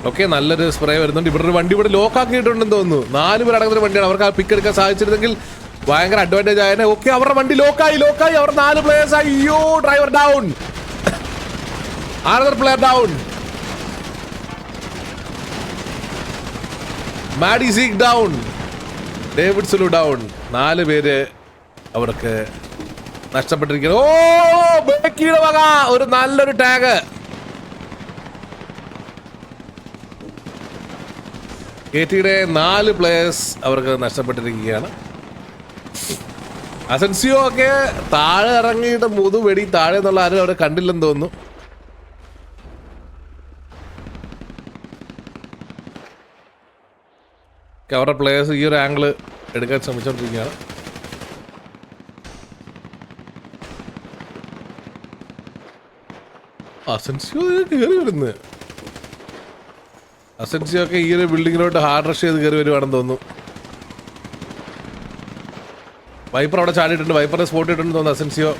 Okay, നല്ലൊരു spray വരുന്നുണ്ട്. ഇവിടെ ഒരു വണ്ടി ഇവിടെ ലോക്ക് ആക്കിയിട്ടുണ്ടെന്ന് തോന്നുന്നു. 4 പേർ അടങ്ങുന്ന വണ്ടിയാണ്. അവർക്ക് ആ പിക്ക് എടുക്കാൻ സാധിച്ചിരുന്നെങ്കിൽ ഭയങ്കര അഡ്വാൻറ്റേജ് ആയതിനെ. ഓക്കെ, അവരുടെ വണ്ടി ലോക്കായി. അവർ 4 പ്ലേയേഴ്സ് ആയി. അയ്യോ, driver down. Another player down. Maddie Zeke down. David Zulu down. 4 പേര് അവർക്ക് നഷ്ടപ്പെട്ടിരിക്കുന്നു. ഓ, ബേക്കിയുടെ വക ഒരു നല്ലൊരു ടാഗ്. KTയുടെ 4 പ്ലേയേഴ്സ് അവർക്ക് നഷ്ടപ്പെട്ടിരിക്കുകയാണ്. അസൻസിയോ ഒക്കെ താഴെ ഇറങ്ങിയിട്ട് മുതുവെടി താഴെ എന്നുള്ള ആരും അവിടെ കണ്ടില്ലെന്ന് തോന്നുന്നു. അവരുടെ പ്ലേയേഴ്സ് ഈ ഒരു ആംഗിള് എടുക്കാൻ ശ്രമിച്ചുകൊണ്ടിരിക്കുകയാണ്. അസൻസിയോ കയറി വരുന്നത്. അസൻസിയോ ഒക്കെ ഈ ഒരു ബിൽഡിങ്ങിലോട്ട് ഹാർഡ് റഷ് ചെയ്ത് കയറി വരുവാണെന്ന് തോന്നുന്നു. വൈപ്പർ അവിടെ ചാടിയിട്ടുണ്ട്. വൈപ്പറിനെ സ്പോട്ട് ചെയ്തിട്ടുണ്ടെന്ന് തോന്നുന്നു അസൻസിയോ.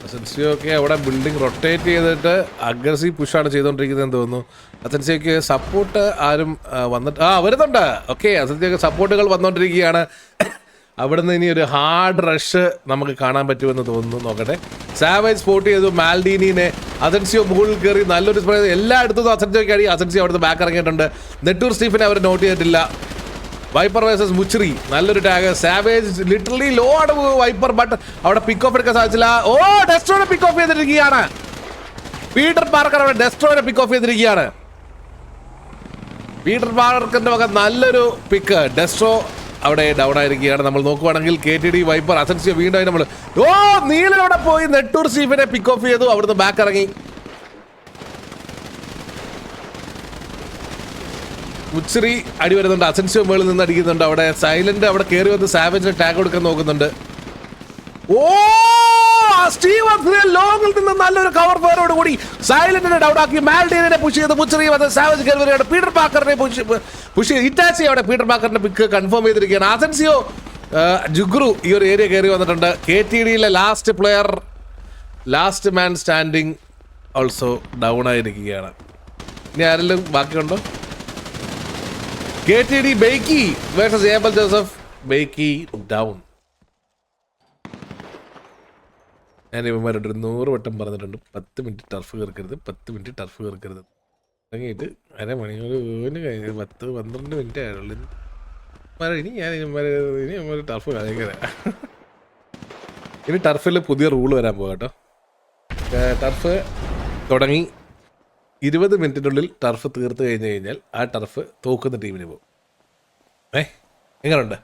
അസൻസിയോ ഒക്കെ അവിടെ ബിൽഡിംഗ് റൊട്ടേറ്റ് ചെയ്തിട്ട് അഗ്രസീവ് പുഷാണ് ചെയ്തുകൊണ്ടിരിക്കുന്നതെന്ന് തോന്നുന്നു. അസൻസിയോക്ക് സപ്പോർട്ട് ആരും വന്നിട്ട് വരുന്നുണ്ട്. ഓക്കെ, അസൻസിയോക്ക് സപ്പോർട്ടുകൾ വന്നുകൊണ്ടിരിക്കുകയാണ്. അവിടുന്ന് ഇനി ഒരു ഹാർഡ് റഷ് നമുക്ക് കാണാൻ പറ്റുമെന്ന് തോന്നുന്നു. നോക്കട്ടെ, സാവേജ് സ്പോട്ട് ചെയ്തു മാൽഡീനിനെ. അസൻസിയോ മുകളിൽ കയറി നല്ലൊരു സ്പ്രേ. എല്ലായിടത്തും അസൻസിയോക്ക് അടി. അസൻസിയോ അവിടുന്ന് ബാക്ക് ഇറങ്ങിയിട്ടുണ്ട്. നെട്ടൂർ സ്റ്റീഫനെ അവർ നോട്ട് ചെയ്തിട്ടില്ല. വൈപ്പർ വേഴ്സസ് മുച്ചിറി, നല്ലൊരു ടാഗ്. സാവേജ് ലിറ്ററലി ലോ ആണ് വൈപ്പർ, ബട്ട് അവിടെ പിക്ക് ഓഫ് എടുക്കാൻ സാധിച്ചില്ല. ഓ, ഡെസ്ട്രോനെ പിക്ക് ഓഫ് ചെയ്തിരിക്കുകയാണ്. പീറ്റർ പാർക്കർ അവിടെ ഡെസ്ട്രോനെ പിക്ക് ഓഫ് ചെയ്തിരിക്കുകയാണ്. പീറ്റർ പാർക്കറിന്റെ വക നല്ലൊരു പിക്ക്. ഡെസ്ട്രോ അവിടെ ഡൗൺ ആയിരിക്കുകയാണ്. നമ്മൾ നോക്കുവാണെങ്കിൽ KTD, വൈപ്പർ, അസൻസിയോ വീണ്ടും നമ്മൾ നീലൻ അവിടെ പോയി നെട്ടൂർ സ്റ്റീഫനെ പിക്ക് ഓഫ് ചെയ്തു. അവിടുന്ന് ബാക്ക് ഇറങ്ങി. മുച്ചിറി അടി വരുന്നുണ്ട്. അസൻസിയോ മേളിൽ നിന്ന് അടിക്കുന്നുണ്ട്. അവിടെ സൈലന്റ് അവിടെ കയറി വന്ന് സാവേജിന് ടാഗ് കൊടുക്കാൻ നോക്കുന്നുണ്ട്. ഓ, ലോങ്ങിൽ നിന്ന് നല്ലൊരു കവർ ഫയറോട് കൂടി സൈലന്റിനെ ഡൗൺ ആക്കി മാൽഡീനെ പുഷ് ചെയ്ത് മുച്ചിറി വന്ന് സാവേജ് കയറി വരികയാണ്. പീറ്റർ പാക്കറിനെ പുഷ് ചെയ്ത് ഇറ്റാച്ചി അവിടെ പീറ്റർ പാക്കറിന്റെ പിക്ക് കൺഫേം ചെയ്തിരിക്കുകയാണ്. അസൻസിയോ ജുഗ്രു ഈ ഒരു ഏരിയ കയറി വന്നിട്ടുണ്ട്. KTDയിലെ last player, last man standing also down ആയിരിക്കുകയാണ്. ഇനി ആരെങ്കിലും ബാക്കിയുണ്ടോ? KTD Becky versus Abel Joseph. Becky down. ഞാൻ ഇവന്മാരോട് 100 വട്ടം പറഞ്ഞിട്ടുണ്ട്, 10 മിനിറ്റ് ടർഫ് കയറരുത്, 10 മിനിറ്റ് ടർഫ് കയറരുത്. തുടങ്ങിയിട്ട് അരമണിക്കൂർ കഴിഞ്ഞ് 10-12 മിനിറ്റ് ആയുള്ളൂ. ഇനി ഇനി ടർഫ് കളിക്കല. ഇനി ടർഫിൽ പുതിയ റൂള് വരാൻ പോകാം കേട്ടോ. ടർഫ് തുടങ്ങി 20 മിനിറ്റിനുള്ളിൽ ടർഫ് തീർത്ത് കഴിഞ്ഞ് കഴിഞ്ഞാൽ ആ ടർഫ് തോക്കുന്ന ടീമിന് പോകും. എങ്ങനെയുണ്ട്?